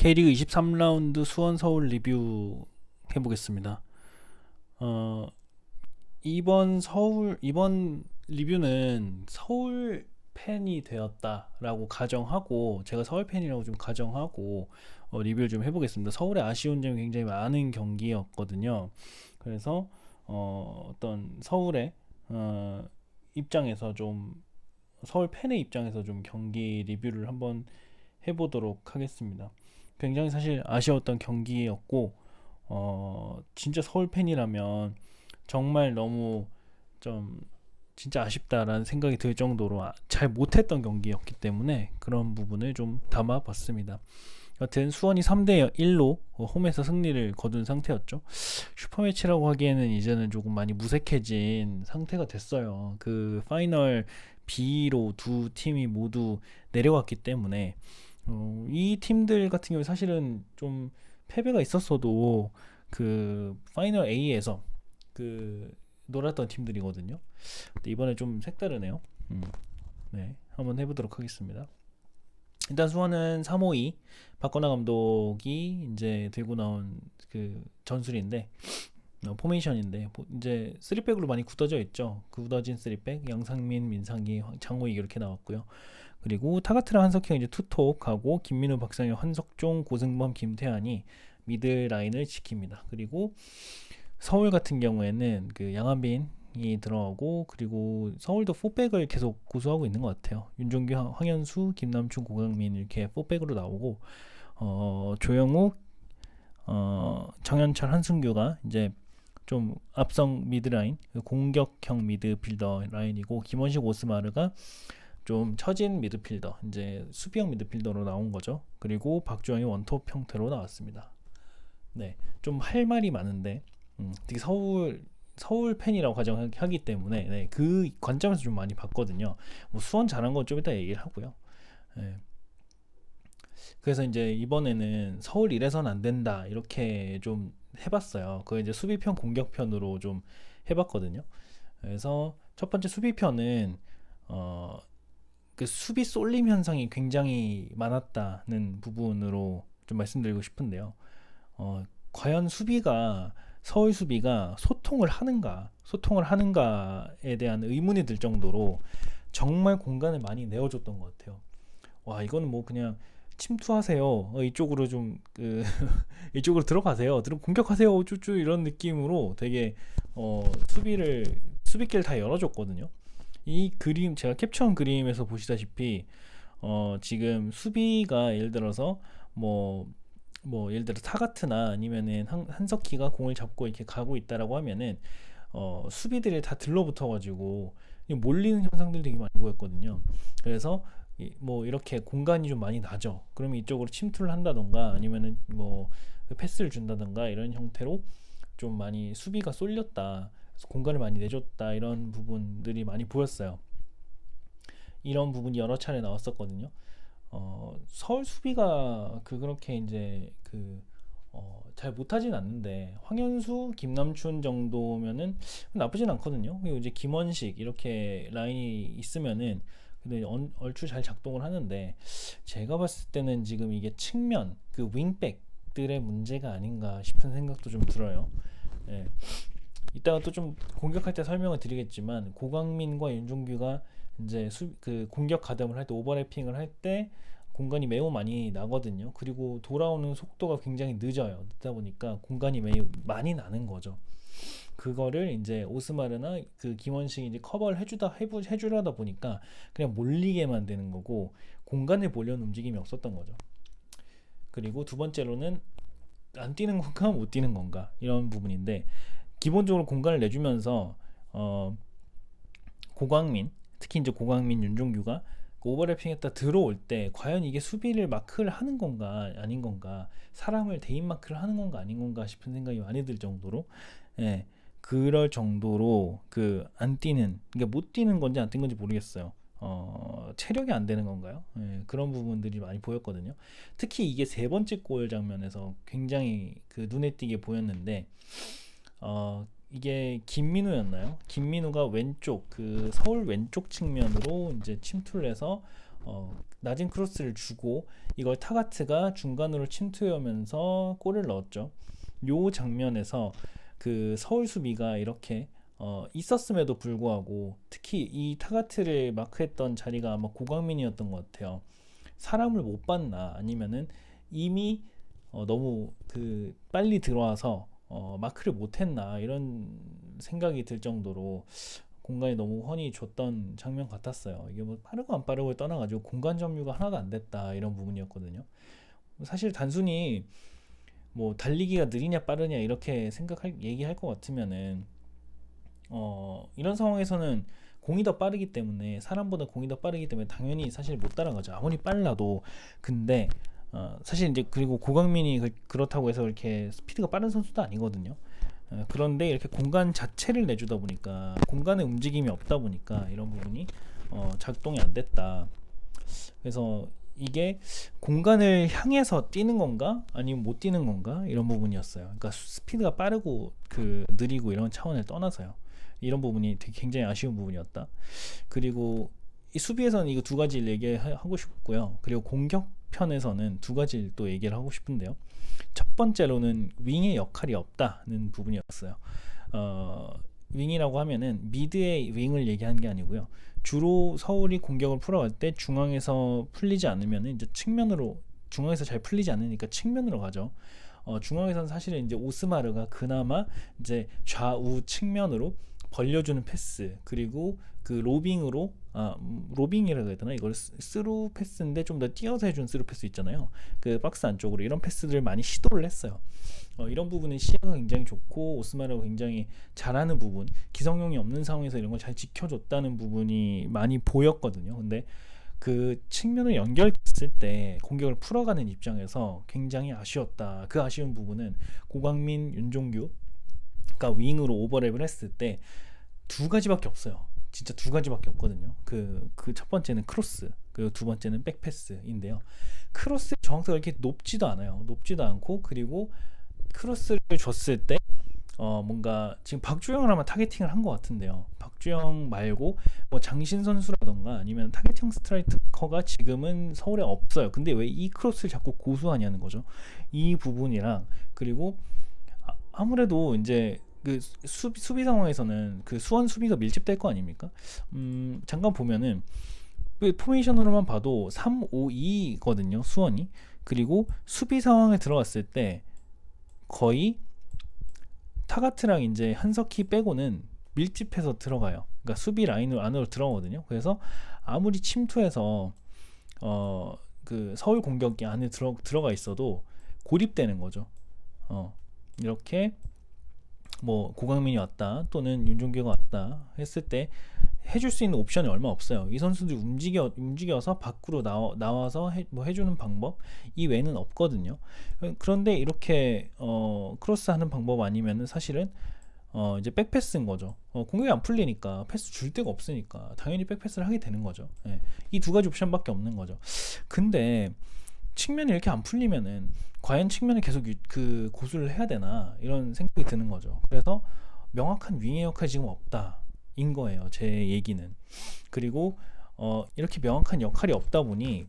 K리그 23라운드 수원 서울 리뷰 해보겠습니다. 어, 이번 리뷰는 서울 팬이 되었다라고 가정하고, 제가 서울 팬이라고 좀 가정하고 리뷰를 좀 해보겠습니다. 서울의 아쉬운 점이 굉장히 많은 경기였거든요. 그래서 어떤 서울의 입장에서 좀, 서울 팬의 입장에서 좀 경기 리뷰를 한번 해보도록 하겠습니다. 굉장히 사실 아쉬웠던 경기였고, 진짜 서울 팬이라면 정말 너무 좀 진짜 아쉽다라는 생각이 들 정도로 잘 못했던 경기였기 때문에 그런 부분을 좀 담아봤습니다. 여튼 수원이 3대 1로 홈에서 승리를 거둔 상태였죠. 슈퍼매치라고 하기에는 이제는 조금 많이 무색해진 상태가 됐어요. 그 파이널 B로 두 팀이 모두 내려갔기 때문에 이 팀들 같은 경우 사실은 좀 패배가 있었어도 그 파이널 A에서 그 놀았던 팀들이거든요. 근데 이번에 좀 색다르네요. 네, 한번 해보도록 하겠습니다. 일단 수원은 352 박건하 감독이 이제 들고 나온 그 전술인데, 포메이션인데 이제 3백으로 많이 굳어져 있죠. 굳어진 3백, 양상민, 민상기, 장호익 이렇게 나왔고요. 그리고 타가트랑 한석형 이제 투톱하고 김민우, 박상현, 한석종, 고승범, 김태환이 미드 라인을 지킵니다. 그리고 서울 같은 경우에는 그 양한빈이 들어가고, 그리고 서울도 4백을 계속 고수하고 있는 것 같아요. 윤종규, 황현수, 김남춘, 고강민 이렇게 4백으로 나오고, 조영욱, 정현철, 한승규가 이제 좀 앞성 미드라인, 공격형 미드필더 라인이고, 김원식, 오스마르가 좀 처진 미드필더, 이제 수비형 미드필더로 나온 거죠. 그리고 박주영이 원톱 형태로 나왔습니다. 네, 좀 할 말이 많은데, 특히 서울 팬이라고 가정하기 때문에, 네, 그 관점에서 좀 많이 봤거든요. 뭐 수원 잘한 건 좀 이따 얘기를 하고요. 네. 그래서 이제 이번에는 서울 이래선 안 된다 이렇게 좀 해봤어요. 그 이제 수비편 공격편으로 좀 해봤거든요. 그래서 첫 번째 수비편은 그 수비 쏠림 현상이 굉장히 많았다는 부분으로 좀 말씀드리고 싶은데요. 과연 서울 수비가 소통을 하는가에 대한 의문이 들 정도로 정말 공간을 많이 내어줬던 것 같아요. 와, 이거는 뭐 그냥 침투하세요. 이쪽으로 좀 이쪽으로 들어가세요. 공격하세요. 쭈쭈 이런 느낌으로 되게 수비길 다 열어줬거든요. 이 그림 제가 캡처한 그림에서 보시다시피 지금 수비가 예를 들어서 예를 들어 타가트나 아니면은 한석희가 공을 잡고 이렇게 가고 있다라고 하면은 수비들이 다 들러붙어가지고 몰리는 현상들이 되게 많이 보였거든요. 그래서 뭐 이렇게 공간이 좀 많이 나죠. 그러면 이쪽으로 침투를 한다던가 아니면은 뭐 패스를 준다던가 이런 형태로 좀 많이 수비가 쏠렸다, 공간을 많이 내줬다, 이런 부분들이 많이 보였어요. 이런 부분이 여러 차례 나왔었거든요. 서울 수비가 그렇게 이제 잘 못하진 않는데, 황현수, 김남춘 정도면은 나쁘진 않거든요. 그리고 이제 김원식 이렇게 라인이 있으면은 근데 얼추 잘 작동을 하는데, 제가 봤을 때는 지금 이게 측면 그 윙백들의 문제가 아닌가 싶은 생각도 좀 들어요. 예. 이따가 또 좀 공격할 때 설명을 드리겠지만, 고강민과 윤종규가 이제 그 공격 가담을 할 때, 오버래핑을 할 때 공간이 매우 많이 나거든요. 그리고 돌아오는 속도가 굉장히 늦어요. 늦다 보니까 공간이 매우 많이 나는 거죠. 그거를 이제 오스마르나 그 김원식이 이제 커버를 해주려다 보니까 그냥 몰리게만 되는 거고, 공간을 보려는 움직임이 없었던 거죠. 그리고 두 번째로는 안 뛰는 건가 못 뛰는 건가 이런 부분인데, 기본적으로 공간을 내주면서 고광민, 특히 이제 고광민, 윤종규가 오버래핑했다 들어올 때 과연 이게 수비를 마크를 하는 건가 아닌 건가, 사람을 대인 마크를 하는 건가 아닌 건가 싶은 생각이 많이 들 정도로, 예, 그럴 정도로 그 안 뛰는, 그러니까 못 뛰는 건지 안 뛴 건지 모르겠어요. 체력이 안 되는 건가요? 예, 그런 부분들이 많이 보였거든요. 특히 이게 세 번째 골 장면에서 굉장히 그 눈에 띄게 보였는데, 이게 김민우였나요? 김민우가 왼쪽, 그 서울 왼쪽 측면으로 이제 침투를 해서 낮은 크로스를 주고 이걸 타가트가 중간으로 침투하면서 골을 넣었죠. 요 장면에서 그 서울 수비가 이렇게 있었음에도 불구하고 특히 이 타가트를 마크했던 자리가 아마 고강민이었던 것 같아요. 사람을 못 봤나 아니면은 이미 너무 그 빨리 들어와서 마크를 못했나 이런 생각이 들 정도로 공간이 너무 훤히 줬던 장면 같았어요. 이게 뭐 빠르고 안 빠르고를 떠나가지고 공간 점유가 하나도 안 됐다 이런 부분이었거든요. 사실 단순히 뭐 달리기가 느리냐 빠르냐 이렇게 얘기할 것 같으면은 이런 상황에서는 공이 더 빠르기 때문에 사람보다 공이 더 빠르기 때문에 당연히 사실 못 따라가죠. 아무리 빨라도. 근데 사실 이제 그리고 고강민이 그렇다고 해서 이렇게 스피드가 빠른 선수도 아니거든요. 그런데 이렇게 공간 자체를 내주다 보니까 공간의 움직임이 없다 보니까 이런 부분이 작동이 안 됐다. 그래서 이게 공간을 향해서 뛰는 건가 아니면 못 뛰는 건가 이런 부분이었어요. 그러니까 스피드가 빠르고 그 느리고 이런 차원을 떠나서요. 이런 부분이 되게 굉장히 아쉬운 부분이었다. 그리고 이 수비에서는 이거 두 가지를 얘기하고 싶고요. 그리고 공격편에서는 두 가지를 또 얘기를 하고 싶은데요. 첫 번째로는 윙의 역할이 없다는 부분이었어요. 윙이라고 하면은 미드의 윙을 얘기하는 게 아니고요. 주로 서울이 공격을 풀어갈 때 중앙에서 풀리지 않으면 이제 측면으로 중앙에서 잘 풀리지 않으니까 측면으로 가죠. 중앙에서는 사실은 이제 오스마르가 그나마 이제 좌우 측면으로 벌려주는 패스 그리고 그 로빙으로 로빙이라고 해야 되나 이걸 스루 패스인데 좀 더 띄어서 해준 스루 패스 있잖아요. 그 박스 안쪽으로 이런 패스들을 많이 시도를 했어요. 이런 부분은 시야가 굉장히 좋고 오스마르가 굉장히 잘하는 부분, 기성용이 없는 상황에서 이런 걸 잘 지켜줬다는 부분이 많이 보였거든요. 근데 그 측면을 연결했을 때 공격을 풀어가는 입장에서 굉장히 아쉬웠다. 그 아쉬운 부분은 고강민, 윤종규가 윙으로 오버랩을 했을 때 두 가지밖에 없어요. 진짜 두 가지밖에 없거든요. 그 첫 번째는 크로스, 그리고 두 번째는 백패스인데요. 크로스 정확도가 이렇게 높지도 않아요. 높지도 않고 그리고 크로스를 줬을 때 뭔가 지금 박주영을 아마 타겟팅을 한 것 같은데요. 박주영 말고 뭐 장신 선수라던가 아니면 타겟팅 스트라이커가 지금은 서울에 없어요. 근데 왜 이 크로스를 자꾸 고수하냐는 거죠. 이 부분이랑 그리고 아무래도 이제 그 수비 상황에서는 그 수원 수비가 밀집될 거 아닙니까? 잠깐 보면은 그 포메이션으로만 봐도 3-5-2거든요. 수원이. 그리고 수비 상황에 들어갔을 때 거의 타가트랑 이제 한석희 빼고는 밀집해서 들어가요. 그러니까 수비 라인으로 안으로 들어가거든요. 그래서 아무리 침투해서 그 서울 공격이 안에 들어가 있어도 고립되는 거죠. 이렇게 뭐 고강민이 왔다 또는 윤종규가 왔다 했을 때 해줄 수 있는 옵션이 얼마 없어요. 이 선수들이 움직여서 밖으로 나와서 해주는 방법 이 외에는 없거든요. 그런데 이렇게 크로스하는 방법 아니면은 사실은 이제 백패스인 거죠. 공격이 안 풀리니까 패스 줄 데가 없으니까 당연히 백패스를 하게 되는 거죠. 예. 이 두 가지 옵션밖에 없는 거죠. 근데 측면이 이렇게 안 풀리면은 과연 측면을 계속 그 고수를 해야 되나 이런 생각이 드는 거죠. 그래서 명확한 윙의 역할이 지금 없다인 거예요. 제 얘기는. 그리고 이렇게 명확한 역할이 없다 보니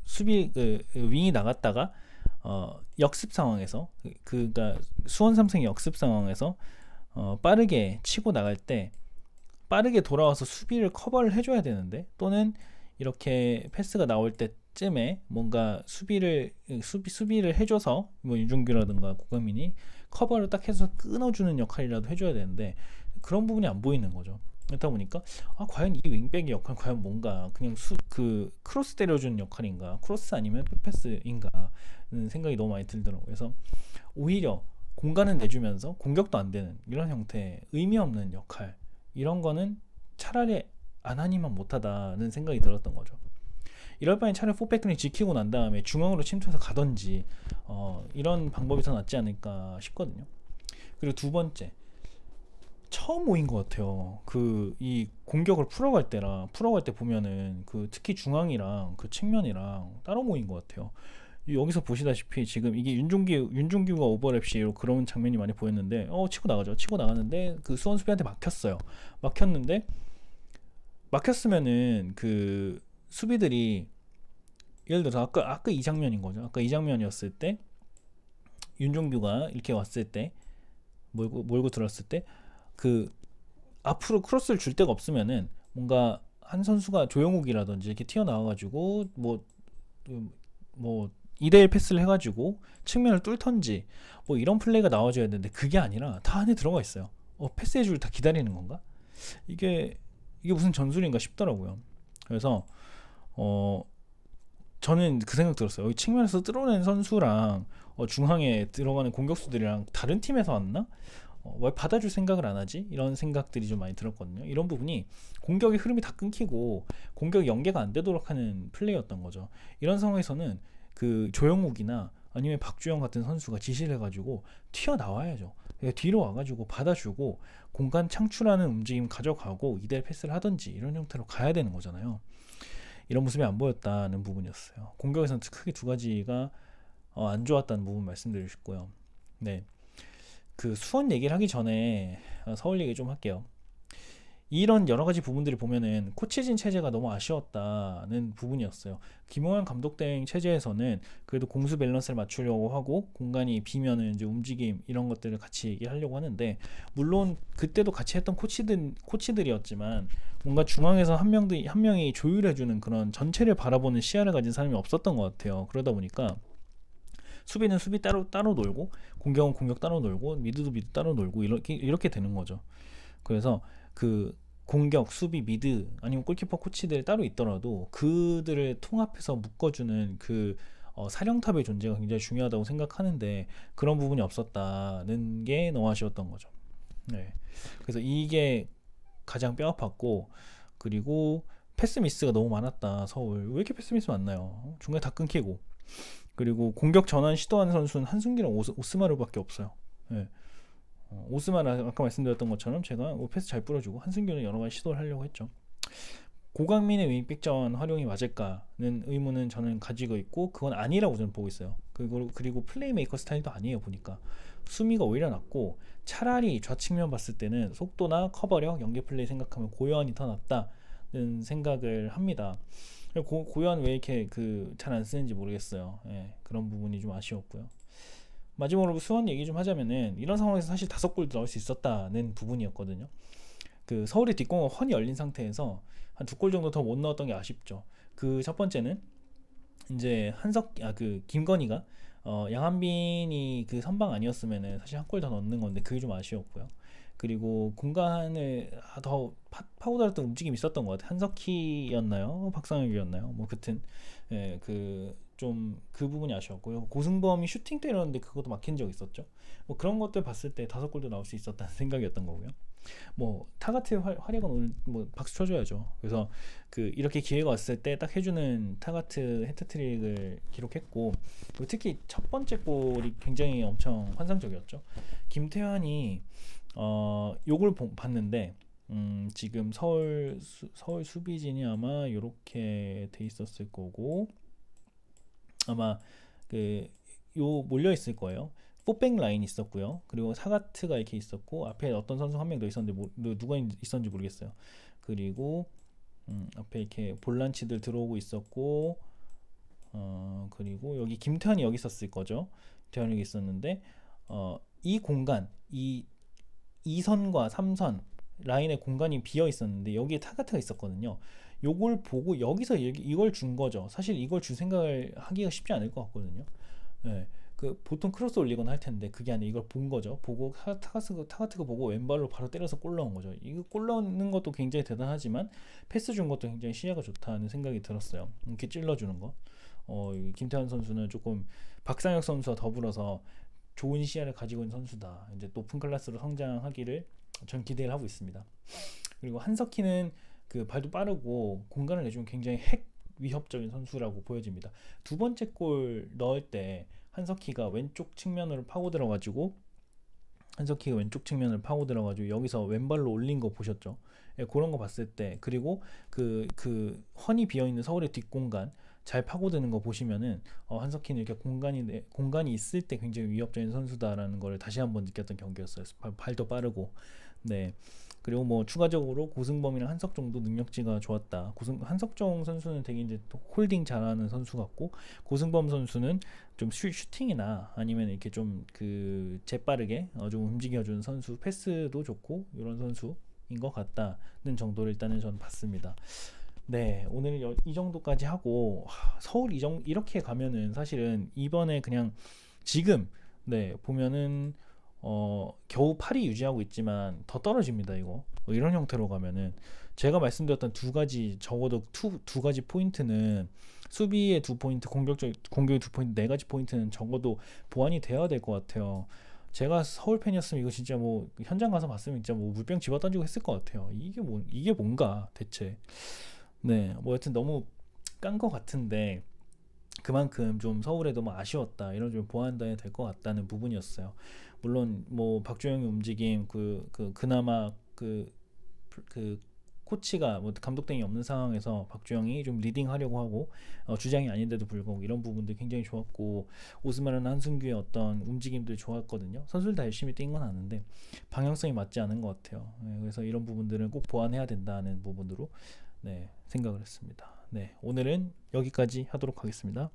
수비 윙이 나갔다가 역습 상황에서 그러니까 수원 삼성의 역습 상황에서 빠르게 치고 나갈 때 빠르게 돌아와서 수비를 커버를 해줘야 되는데 또는 이렇게 패스가 나올 때쯤에 뭔가 수비를 해줘서 뭐 윤종규라든가 고강민이 커버를 딱 해서 끊어주는 역할이라도 해줘야 되는데 그런 부분이 안 보이는 거죠. 그렇다 보니까 과연 이 윙백의 역할은 과연 뭔가 그냥 그 크로스 때려주는 역할인가 크로스 아니면 백패스인가 는 생각이 너무 많이 들더라고요. 그래서 오히려 공간은 내주면서 공격도 안 되는 이런 형태의 의미 없는 역할 이런 거는 차라리 안 하니만 못하다는 생각이 들었던 거죠. 이럴 바엔 차라리 포백을 지키고 난 다음에 중앙으로 침투해서 가던지 이런 방법이 더 낫지 않을까 싶거든요. 그리고 두 번째 처음 모인 것 같아요. 그 이 공격을 풀어갈 때 보면은 그 특히 중앙이랑 그 측면이랑 따로 모인 것 같아요. 여기서 보시다시피 지금 이게 윤종규가 오버랩 시로 그런 장면이 많이 보였는데 치고 나가죠. 치고 나가는데 그 수원 수비한테 막혔어요. 막혔는데 막혔으면은 그 수비들이 예를 들어서 아까 이 장면인 거죠. 아까 이 장면이었을 때 윤종규가 이렇게 왔을 때 몰고 들었을 때 그 앞으로 크로스를 줄 데가 없으면은 뭔가 한 선수가 조영욱이라든지 이렇게 튀어나와가지고 뭐 2대1 패스를 해가지고 측면을 뚫던지 뭐 이런 플레이가 나와줘야 되는데 그게 아니라 다 안에 들어가 있어요. 패스해주길 다 기다리는 건가? 이게 무슨 전술인가 싶더라고요. 그래서 어 저는 그 생각 들었어요. 여기 측면에서 뚫어낸 선수랑 중앙에 들어가는 공격수들이랑 다른 팀에서 왔나? 왜 받아줄 생각을 안 하지? 이런 생각들이 좀 많이 들었거든요. 이런 부분이 공격의 흐름이 다 끊기고 공격이 연계가 안 되도록 하는 플레이였던 거죠. 이런 상황에서는 그 조영욱이나 아니면 박주영 같은 선수가 지시를 해가지고 튀어나와야죠. 뒤로 와가지고 받아주고 공간 창출하는 움직임 가져가고 이대 패스를 하든지 이런 형태로 가야 되는 거잖아요. 이런 모습이 안 보였다는 부분이었어요. 공격에서는 크게 두 가지가 안 좋았다는 부분 말씀드리고 싶고요. 네, 그 수원 얘기를 하기 전에 서울 얘기 좀 할게요. 이런 여러 가지 부분들을 보면은 코치진 체제가 너무 아쉬웠다는 부분이었어요. 김호연 감독 대행 체제에서는 그래도 공수 밸런스를 맞추려고 하고 공간이 비면은 이제 움직임 이런 것들을 같이 얘기하려고 하는데 물론 그때도 같이 했던 코치들이었지만 뭔가 중앙에서 한 명이 조율해주는 그런 전체를 바라보는 시야를 가진 사람이 없었던 것 같아요. 그러다 보니까 수비는 수비 따로 놀고 공격은 공격 따로 놀고 미드도 미드 따로 놀고 이렇게 되는 거죠. 그래서 그 공격, 수비, 미드 아니면 골키퍼 코치들 따로 있더라도 그들을 통합해서 묶어주는 그 사령탑의 존재가 굉장히 중요하다고 생각하는데 그런 부분이 없었다는 게 너무 아쉬웠던 거죠. 네. 그래서 이게 가장 뼈아팠고 그리고 패스 미스가 너무 많았다. 서울 왜 이렇게 패스 미스 많나요? 중간에 다 끊기고 그리고 공격 전환 시도하는 선수는 한승기랑 오스마르밖에 없어요. 네. 오스만 아까 말씀드렸던 것처럼 제가 패스 잘 뿌려주고 한승규는 여러 가지 시도를 하려고 했죠. 고강민의 윙백전 활용이 맞을까는 의문은 저는 가지고 있고 그건 아니라고 저는 보고 있어요. 그리고 플레이메이커 스타일도 아니에요. 보니까 수미가 오히려 낫고 차라리 좌측면 봤을 때는 속도나 커버력, 연계 플레이 생각하면 고요한이 더 낫다는 생각을 합니다. 고요한 왜 이렇게 잘 안 쓰는지 모르겠어요. 예, 그런 부분이 좀 아쉬웠고요. 마지막으로 수원 얘기 좀 하자면은 이런 상황에서 사실 5골 넣을 수 있었다는 부분이었거든요. 그 서울의 뒷공은 훤히 열린 상태에서 한 2골 정도 더 못 넣었던 게 아쉽죠. 그 첫 번째는 이제 김건희가 양한빈이 그 선방 아니었으면은 사실 한 골 더 넣는 건데 그게 좀 아쉬웠고요. 그리고 공간을 더 파고들었던 움직임이 있었던 것 같아요. 한석희였나요? 박상혁이었나요? 뭐 그튼 예, 그 부분이 아쉬웠고요. 고승범이 슈팅 때렸는데 그것도 막힌 적 있었죠. 뭐 그런 것들 봤을 때 5골도 나올 수 있었다는 생각이었던 거고요. 뭐 타가트의 활약은 오늘 뭐 박수 쳐줘야죠. 그래서 이렇게 기회가 왔을 때 딱 해주는 타가트 헤트트릭을 기록했고 특히 첫 번째 골이 굉장히 엄청 환상적이었죠. 김태환이 요걸 봤는데 지금 서울 수비진이 아마 이렇게 돼 있었을 거고 아마 요 몰려 있을 거예요. 4백 라인 있었고요. 그리고 사가트가 이렇게 있었고 앞에 어떤 선수 한 명 더 있었는데 누가 있었는지 모르겠어요. 그리고 앞에 이렇게 볼란치들 들어오고 있었고 그리고 여기 김태환이 여기 있었을 거죠. 김태환이 여기 있었는데 이 공간 이 2선과 3선 라인에 공간이 비어 있었는데 여기에 타가트가 있었거든요. 요걸 보고 여기서 이걸 준 거죠. 사실 이걸 줄 생각을 하기가 쉽지 않을 것 같거든요. 네. 보통 크로스 올리거나 할 텐데 그게 아니라 이걸 본 거죠. 보고 타가트가 보고 왼발로 바로 때려서 골 넣은 거죠. 이거 골 넣는 것도 굉장히 대단하지만 패스 준 것도 굉장히 시야가 좋다는 생각이 들었어요. 이렇게 찔러주는 거. 김태환 선수는 조금 박상혁 선수와 더불어서 좋은 시야를 가지고 있는 선수다. 이제 높은 클래스로 성장하기를 전 기대를 하고 있습니다. 그리고 한석희는 발도 빠르고 공간을 내주면 굉장히 위협적인 선수라고 보여집니다. 두 번째 골 넣을 때 한석희가 왼쪽 측면으로 파고 들어가지고 여기서 왼발로 올린 거 보셨죠? 예, 그런 거 봤을 때 그리고 훤히 비어있는 서울의 뒷공간 잘 파고드는 거 보시면은 한석희는 이렇게 공간이 있을 때 굉장히 위협적인 선수다라는 걸 다시 한번 느꼈던 경기였어요. 발도 빠르고 네. 그리고 뭐 추가적으로 고승범이랑 한석종도 능력치가 좋았다. 한석종 선수는 되게 이제 또 홀딩 잘하는 선수 같고, 고승범 선수는 좀 슈팅이나 아니면 이렇게 좀 그 재빠르게 좀 움직여주는 선수, 패스도 좋고 이런 선수인 것 같다는 정도를 일단은 저는 봤습니다. 네, 오늘 이 정도까지 하고, 서울 이렇게 가면은 사실은 이번에 그냥 지금, 네, 보면은 겨우 8위 유지하고 있지만 더 떨어집니다. 이거 이런 형태로 가면은 제가 말씀드렸던 두 가지, 적어도 두 가지 포인트는, 수비의 두 포인트, 공격의 두 포인트, 네 가지 포인트는 적어도 보완이 되어야 될 것 같아요. 제가 서울 팬이었으면 이거 진짜 뭐 현장 가서 봤으면 진짜 뭐 물병 집어 던지고 했을 것 같아요. 이게 뭔가 대체. 네, 뭐 여튼 너무 깐 것 같은데, 그만큼 좀 서울에 너무 아쉬웠다, 이런 좀 보완돼야 될 것 같다는 부분이었어요. 물론 뭐 박주영의 움직임, 그나마 그 코치가 뭐 감독등이 없는 상황에서 박주영이 좀 리딩하려고 하고, 주장이 아닌데도 불구하고 이런 부분들 굉장히 좋았고, 오스마르나 한승규의 어떤 움직임들 좋았거든요. 선수들 다 열심히 뛴 건 아는데 방향성이 맞지 않은 것 같아요. 네, 그래서 이런 부분들은 꼭 보완해야 된다는 부분으로, 네, 생각을 했습니다. 네, 오늘은 여기까지 하도록 하겠습니다.